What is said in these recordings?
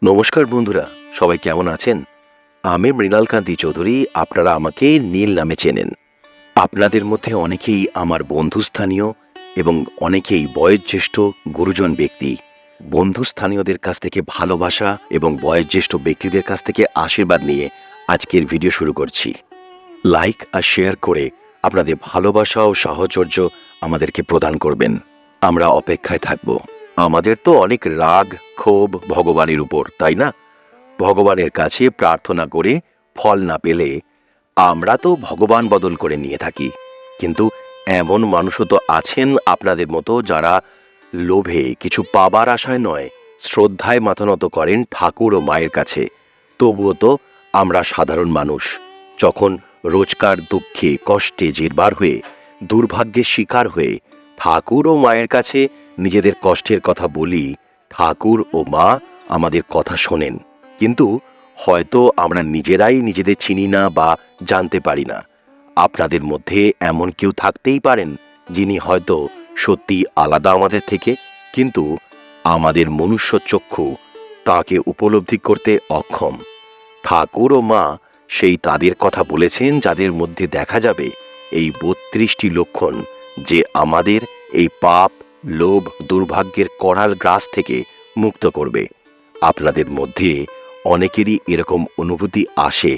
নমস্কার বন্ধুরা, সবাই কেমন আছেন? আমি মৃণালকান্তি চৌধুরী। আপনারা আমাকে নীল নামে চেনেন। আপনাদের মধ্যে অনেকেই আমার বন্ধুস্থানীয় এবং অনেকেই বয়োজ্যেষ্ঠ গুরুজন ব্যক্তি। বন্ধুস্থানীয়দের কাছ থেকে ভালোবাসা এবং বয়োজ্যেষ্ঠ ব্যক্তিদের কাছ থেকে আশীর্বাদ নিয়ে আজকের ভিডিও শুরু করছি। লাইক আর শেয়ার করে আপনাদের ভালোবাসা ও সাহচর্য আমাদেরকে প্রদান করবেন। আমরা অপেক্ষায় থাকব। আমাদের তো অনেক রাগ ক্ষোভ ভগবানের উপর, তাই না? ভগবানের কাছে প্রার্থনা করে ফল না পেলে আমরা তো ভগবান বদল করে নিয়ে থাকি। কিন্তু এমন মানুষও তো আছেন আপনাদের মতো, যারা লোভে কিছু পাবার আশায় নয়, শ্রদ্ধায় মাথা নত করেন ঠাকুর ও মায়ের কাছে। তবুও তো আমরা সাধারণ মানুষ। যখন রোজকার দুঃখে কষ্টে জেরবার হয়ে দুর্ভাগ্যের শিকার হয়ে ঠাকুর ও মায়ের কাছে নিজেদের কষ্টের কথা বলি, ঠাকুর ও মা আমাদের কথা শোনেন। কিন্তু হয়তো আমরা নিজেরাই নিজেদের চিনি না বা জানতে পারি না। আপনাদের মধ্যে এমন কেউ থাকতেই পারেন যিনি হয়তো সত্যি আলাদা আমাদের থেকে, কিন্তু আমাদের মনুষ্য চক্ষু তাকে উপলব্ধি করতে অক্ষম। ঠাকুর ও মা সেই তাদের কথা বলেছেন যাদের মধ্যে দেখা যাবে এই ৩২টি লক্ষণ, যে আমাদের এই পাপ লোভ দুর্ভাগ্যের করাল গ্রাস থেকে মুক্ত করবে। আপনাদের মধ্যে অনেকেরই এরকম অনুভূতি আসে।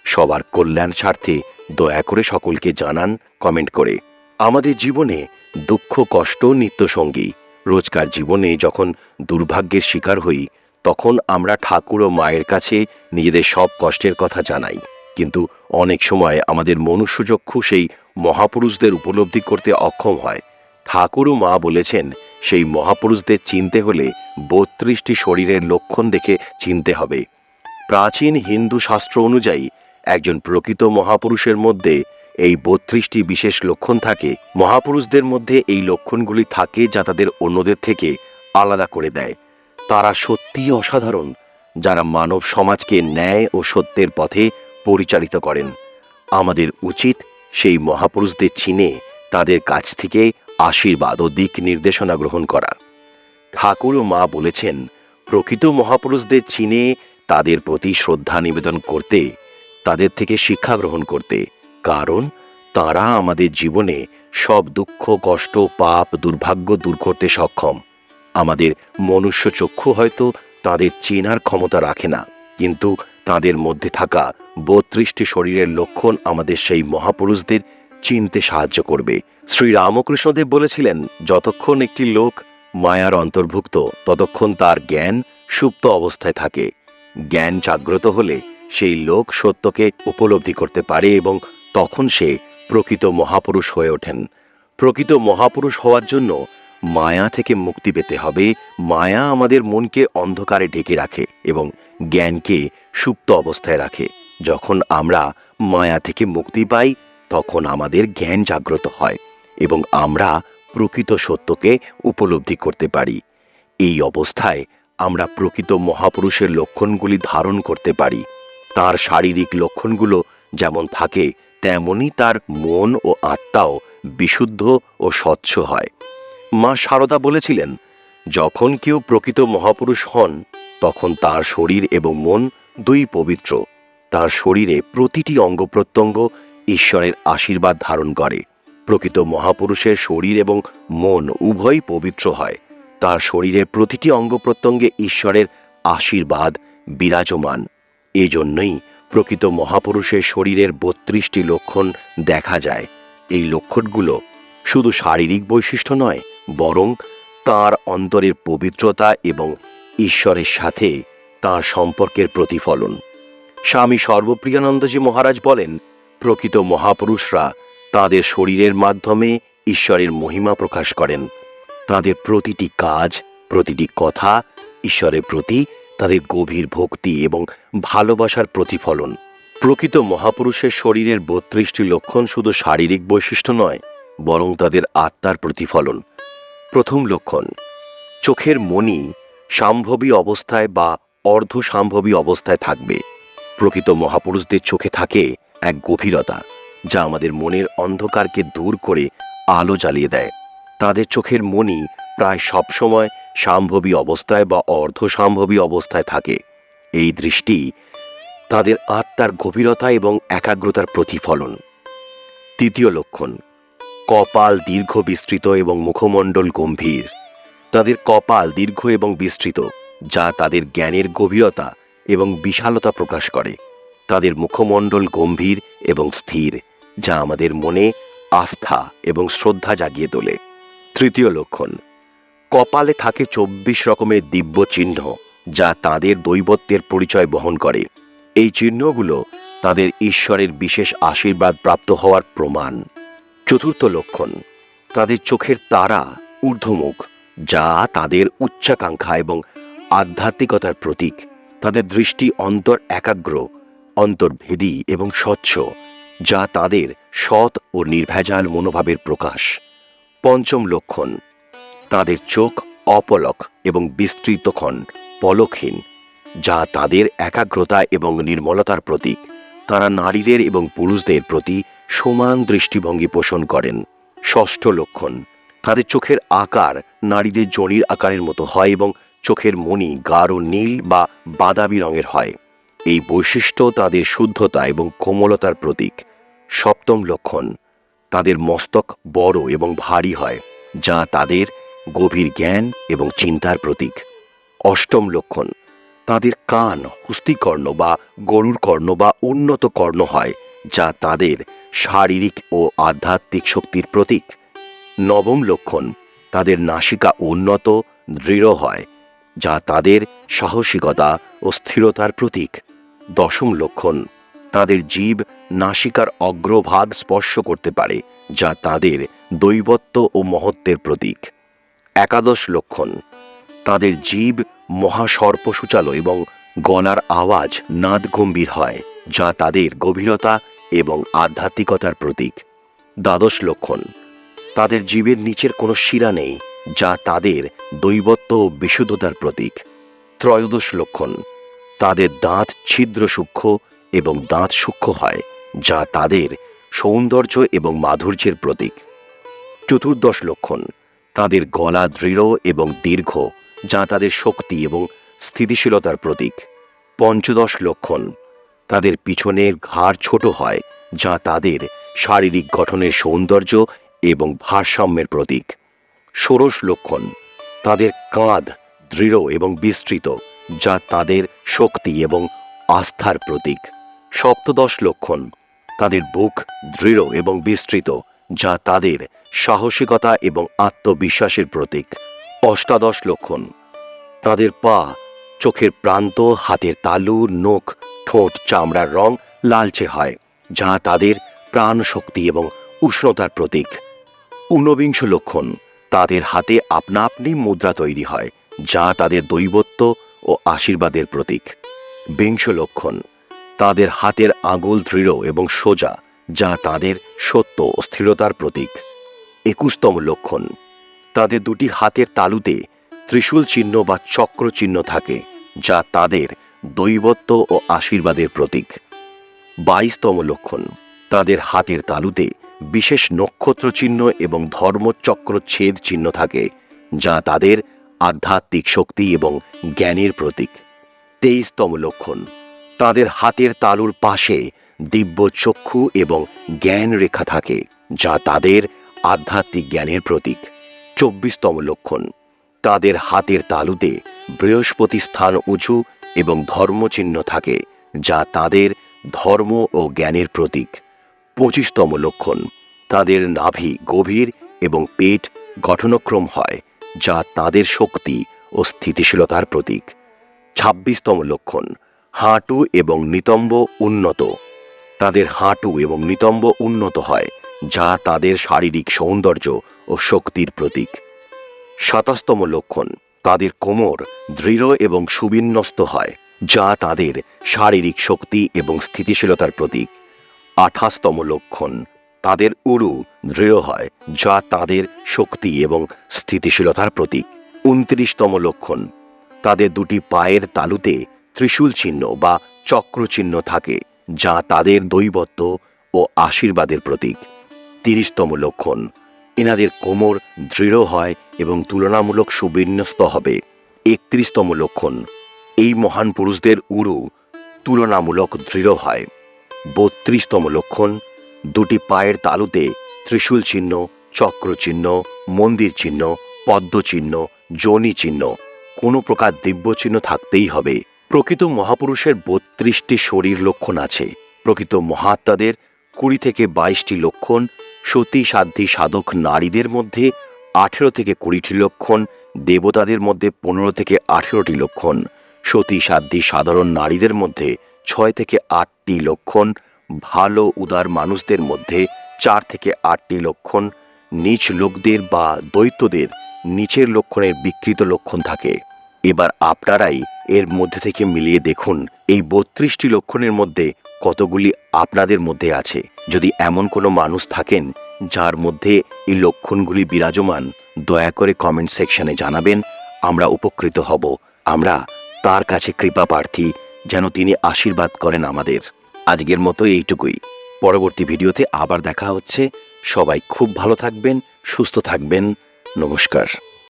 সবার কল্যাণ স্বার্থে দয়া করে সকলকে জানান কমেন্ট করে। আমাদের জীবনে দুঃখ কষ্ট নিত্যসঙ্গী। রোজকার জীবনে যখন দুর্ভাগ্যের শিকার হই, তখন আমরা ঠাকুর ও মায়ের কাছে নিজেদের সব কষ্টের কথা জানাই। কিন্তু অনেক সময় আমাদের মনুষ্যচক্ষু সেই মহাপুরুষদের উপলব্ধি করতে অক্ষম হয়। ঠাকুর ও মা বলেছেন, সেই মহাপুরুষদের চিনতে হলে ৩২টি শরীরের লক্ষণ দেখে চিনতে হবে। প্রাচীন হিন্দু শাস্ত্র অনুযায়ী একজন প্রকৃত মহাপুরুষের মধ্যে এই ৩২টি বিশেষ লক্ষণ থাকে। মহাপুরুষদের মধ্যে এই লক্ষণগুলি থাকে যা তাদের অন্যদের থেকে আলাদা করে দেয়। তারা সত্যিই অসাধারণ, যারা মানব সমাজকে ন্যায় ও সত্যের পথে পরিচালিত করেন। আমাদের উচিত সেই মহাপুরুষদের চিনে তাদের কাছ থেকে আশীর্বাদ ও দিক নির্দেশনা গ্রহণ করা। ঠাকুর ও মা বলেছেন, প্রকৃত মহাপুরুষদের চিনে তাদের প্রতি শ্রদ্ধা নিবেদন করতে, তাদের থেকে শিক্ষা গ্রহণ করতে, কারণ তারা আমাদের জীবনে সব দুঃখ কষ্ট পাপ দুর্ভাগ্য দূর করতে সক্ষম। আমাদের মনুষ্য চক্ষু হয়তো তাদের চেনার ক্ষমতা রাখে না, কিন্তু তাদের মধ্যে থাকা ৩২টি শরীরের লক্ষণ আমাদের সেই মহাপুরুষদের চিনতে সাহায্য করবে। শ্রী রামকৃষ্ণদেব বলেছিলেন, যতক্ষণ একটি লোক মায়ার অন্তর্ভুক্ত ততক্ষণ তার জ্ঞান সুপ্ত অবস্থায় থাকে। জ্ঞান জাগ্রত হলে সেই লোক সত্যকে উপলব্ধি করতে পারে এবং তখন সে প্রকৃত মহাপুরুষ হয়ে ওঠেন। প্রকৃত মহাপুরুষ হওয়ার জন্য মায়া থেকে মুক্তি পেতে হবে। মায়া আমাদের মনকে অন্ধকারে ঢেকে রাখে এবং জ্ঞানকে সুপ্ত অবস্থায় রাখে। যখন আমরা মায়া থেকে মুক্তি পাই, তখন আমাদের জ্ঞান জাগ্রত হয় এবং আমরা প্রকৃত সত্যকে উপলব্ধি করতে পারি। এই অবস্থায় আমরা প্রকৃত মহাপুরুষের লক্ষণগুলি ধারণ করতে পারি। তার শারীরিক লক্ষণগুলো যেমন থাকে, তেমনি তার মন ও আত্মাও বিশুদ্ধ ও স্বচ্ছ হয়। মা সারদা বলেছিলেন, যখন কেউ প্রকৃত মহাপুরুষ হন, তখন তার শরীর এবং মন দুই পবিত্র। তার শরীরে প্রতিটি অঙ্গ প্রত্যঙ্গ ঈশ্বরের আশীর্বাদ ধারণ করে। প্রকৃত মহাপুরুষের শরীর এবং মন উভয়ই পবিত্র হয়। তার শরীরের প্রতিটি অঙ্গ প্রত্যঙ্গে ঈশ্বরের আশীর্বাদ বিরাজমান। এজন্যই প্রকৃত মহাপুরুষের শরীরের ৩২টি লক্ষণ দেখা যায়। এই লক্ষণগুলো শুধু শারীরিক বৈশিষ্ট্য নয়, বরং তার অন্তরের পবিত্রতা এবং ঈশ্বরের সাথে তার সম্পর্কের প্রতিফলন। স্বামী সর্বপ্রিয়ানন্দজি মহারাজ বলেন, প্রকৃত মহাপুরুষরা তাদের শরীরের মাধ্যমে ঈশ্বরের মহিমা প্রকাশ করেন। তাদের প্রতিটি কাজ প্রতিটি কথা ঈশ্বরের প্রতি তাদের গভীর ভক্তি এবং ভালোবাসার প্রতিফলন। প্রকৃত মহাপুরুষের শরীরের ৩২টি লক্ষণ শুধু শারীরিক বৈশিষ্ট্য নয়, বরং তাদের আত্মার প্রতিফলন। প্রথম লক্ষণ, চোখের মণি সাম্ভবী অবস্থায় বা অর্ধসাম্ভবী অবস্থায় থাকবে। প্রকৃত মহাপুরুষদের চোখে থাকে এক গভীরতা, যা আমাদের মনের অন্ধকারকে দূর করে আলো জ্বালিয়ে দেয়। তাদের চোখের মণি প্রায় সবসময় সাম্ভবী অবস্থায় বা অর্ধসাম্ভবী অবস্থায় থাকে। এই দৃষ্টি তাদের আত্মার গভীরতা এবং একাগ্রতার প্রতিফলন। তৃতীয় লক্ষণ, কপাল দীর্ঘ বিস্তৃত এবং মুখমণ্ডল গম্ভীর। তাদের কপাল দীর্ঘ এবং বিস্তৃত, যা তাদের জ্ঞানের গভীরতা এবং বিশালতা প্রকাশ করে। তাদের মুখমণ্ডল গম্ভীর এবং স্থির, যা আমাদের মনে আস্থা এবং শ্রদ্ধা জাগিয়ে তোলে। তৃতীয় লক্ষণ, কপালে থাকে 24 রকমের দিব্য চিহ্ন, যা তাদের দৈবত্বের পরিচয় বহন করে। এই চিহ্নগুলো তাদের ঈশ্বরের বিশেষ আশীর্বাদ প্রাপ্ত হওয়ার প্রমাণ। চতুর্থ লক্ষণ, তাদের চোখের তারা ঊর্ধ্বমুখ, যা তাদের উচ্চাকাঙ্ক্ষা এবং আধ্যাত্মিকতার প্রতীক। তাদের দৃষ্টি অন্তর একাগ্র, অন্তর্ভেদী এবং স্বচ্ছ, যা তাদের সৎ ও নির্ভেজাল মনোভাবের প্রকাশ। পঞ্চম লক্ষণ, তাদের চোখ অপলক এবং বিস্তৃতক্ষণ পলকহীন, যা তাদের একাগ্রতা এবং নির্মলতার প্রতীক। তারা নারীদের এবং পুরুষদের প্রতি সমান দৃষ্টিভঙ্গি পোষণ করেন। ষষ্ঠ লক্ষণ, তাদের চোখের আকার নারীদের জনির আকারের মতো হয় এবং চোখের মণি গাঢ় নীল বা বাদামি রঙের হয়। এই বৈশিষ্ট্য তাদের শুদ্ধতা এবং কোমলতার প্রতীক। সপ্তম লক্ষণ, তাদের মস্তক বড় এবং ভারী হয়, যা তাদের গভীর জ্ঞান এবং চিন্তার প্রতীক। অষ্টম লক্ষণ, তাদের কান হস্তিকর্ণ বা গরুর কর্ণ বা উন্নত কর্ণ হয়, যা তাদের শারীরিক ও আধ্যাত্মিক শক্তির প্রতীক। নবম লক্ষণ, তাদের নাসিকা উন্নত দৃঢ় হয়, যা তাদের সাহসিকতা ও স্থিরতার প্রতীক। দশম লক্ষণ, তাদের জিভ নাসিকার অগ্রভাগ স্পর্শ করতে পারে, যা তাদের দৈবত্ব ও মহত্বের প্রতীক। একাদশ লক্ষণ, তাদের জিভ মহাসর্প সূচালো এবং গলার আওয়াজ নাদ গম্ভীর হয়, যা তাদের গভীরতা এবং আধ্যাত্মিকতার প্রতীক। দ্বাদশ লক্ষণ, তাদের জিভের নিচের কোনো শিরা নেই, যা তাদের দৈবত্ব ও বিশুদ্ধতার প্রতীক। ত্রয়োদশ লক্ষণ, তাদের দাঁত ছিদ্র সূক্ষ্ম এবং দাঁত সূক্ষ্ম হয়, যা তাদের সৌন্দর্য এবং মাধুর্যের প্রতীক। চতুর্দশ লক্ষণ, তাদের গলা দৃঢ় এবং দীর্ঘ, যা তাদের শক্তি এবং স্থিতিশীলতার প্রতীক। পঞ্চদশ লক্ষণ, তাদের পিছনের ঘাড় ছোট হয়, যা তাদের শারীরিক গঠনের সৌন্দর্য এবং ভারসাম্যের প্রতীক। ষোড়শ লক্ষণ, তাদের কাঁধ দৃঢ় এবং বিস্তৃত, যা তাদের শক্তি এবং আস্থার প্রতীক। সপ্তদশ লক্ষণ, তাদের বুক দৃঢ় এবং বিস্তৃত, যা তাদের সাহসিকতা এবং আত্মবিশ্বাসের প্রতীক। অষ্টাদশ লক্ষণ, তাদের পা, চোখের প্রান্ত, হাতের তালু, নখ, ঠোঁট, চামড়ার রং লালচে হয়, যা তাদের প্রাণ শক্তি এবং উষ্ণতার প্রতীক। ঊনবিংশ লক্ষণ, তাদের হাতে আপনা আপনি মুদ্রা তৈরি হয়, যা তাদের দৈবত্ব ও আশীর্বাদের প্রতীক। বিংশ লক্ষণ, তাদের হাতের আঙুল দৃঢ় এবং সোজা, যা তাদের সত্য ও স্থিরতার প্রতীক। 21তম লক্ষণ, তাদের দুটি হাতের তালুতে ত্রিশূল চিহ্ন বা চক্র চিহ্ন থাকে, যা তাদের দৈবত্ব ও আশীর্বাদের প্রতীক। 22তম লক্ষণ, তাদের হাতের তালুতে বিশেষ নক্ষত্র চিহ্ন এবং ধর্মচক্র ছেদ চিহ্ন থাকে, যা তাদের আধ্যাত্মিক শক্তি এবং জ্ঞানের প্রতীক। 23তম লক্ষণ, তাদের হাতের তালুর পাশে দিব্য চক্ষু এবং জ্ঞান রেখা থাকে, যা তাদের আধ্যাত্মিক জ্ঞানের প্রতীক। 24তম লক্ষণ, তাদের হাতের তালুতে বৃহস্পতি স্থান উঁচু এবং ধর্মচিহ্ন থাকে, যা তাদের ধর্ম ও জ্ঞানের প্রতীক। 25তম লক্ষণ, তাদের নাভি গভীর এবং পেট গঠনক্রম হয়, যা তাদের শক্তি ও স্থিতিশীলতার প্রতীক। 26তম লক্ষণ, হাঁটু এবং নিতম্ব উন্নত, তাদের হাঁটু এবং নিতম্ব উন্নত হয়, যা তাদের শারীরিক সৌন্দর্য ও শক্তির প্রতীক। 27তম লক্ষণ, তাদের কোমর দৃঢ় এবং সুবিন্যস্ত হয়, যা তাদের শারীরিক শক্তি এবং স্থিতিশীলতার প্রতীক। 28তম লক্ষণ, তাদের উরু দৃঢ় হয়, যা তাদের শক্তি এবং স্থিতিশীলতার প্রতীক। 29তম লক্ষণ, তাদের দুটি পায়ের তালুতে ত্রিশূল চিহ্ন বা চক্র চিহ্ন থাকে, যা তাদের দৈবত্ব ও আশীর্বাদের প্রতীক। 30তম লক্ষণ, এনাদের কোমর দৃঢ় হয় এবং তুলনামূলক সুবিন্যস্ত হবে। 31তম লক্ষণ, এই মহান পুরুষদের উরু তুলনামূলক দৃঢ় হয়। 32তম লক্ষণ, দুটি পায়ের তালুতে ত্রিশূল চিহ্ন, চক্র চিহ্ন, মন্দির চিহ্ন, পদ্ম চিহ্ন, যোনি চিহ্ন, কোনো প্রকার দিব্য চিহ্ন থাকতেই হবে। প্রকৃত মহাপুরুষের 32টি শরীর লক্ষণ আছে। প্রকৃত মহাত্মাদের 20 থেকে 22টি লক্ষণ, সতী সাধ্যী সাধক নারীদের মধ্যে 18 থেকে 20টি লক্ষণ, দেবতাদের মধ্যে 15 থেকে 18টি লক্ষণ, সতী সাধ্যী সাধারণ নারীদের মধ্যে 6 থেকে 8টি লক্ষণ, ভালো উদার মানুষদের মধ্যে 4 থেকে 8টি লক্ষণ, নীচ লোকদের বা দৈত্যদের নিচের লক্ষণের বিকৃত লক্ষণ থাকে। এবার আপনারাই এর মধ্যে থেকে মিলিয়ে দেখুন এই 32টি লক্ষণের মধ্যে কতগুলি আপনাদের মধ্যে আছে। যদি এমন কোনো মানুষ থাকেন যার মধ্যে এই লক্ষণগুলি বিরাজমান, দয়া করে কমেন্ট সেকশনে জানাবেন, আমরা উপকৃত হব। আমরা তার কাছে কৃপা প্রার্থী, যেন তিনি আশীর্বাদ করেন আমাদের। আজকের মতো এইটুকুই। পরবর্তী ভিডিওতে আবার দেখা হচ্ছে। সবাই খুব ভালো থাকবেন, সুস্থ থাকবেন। নমস্কার।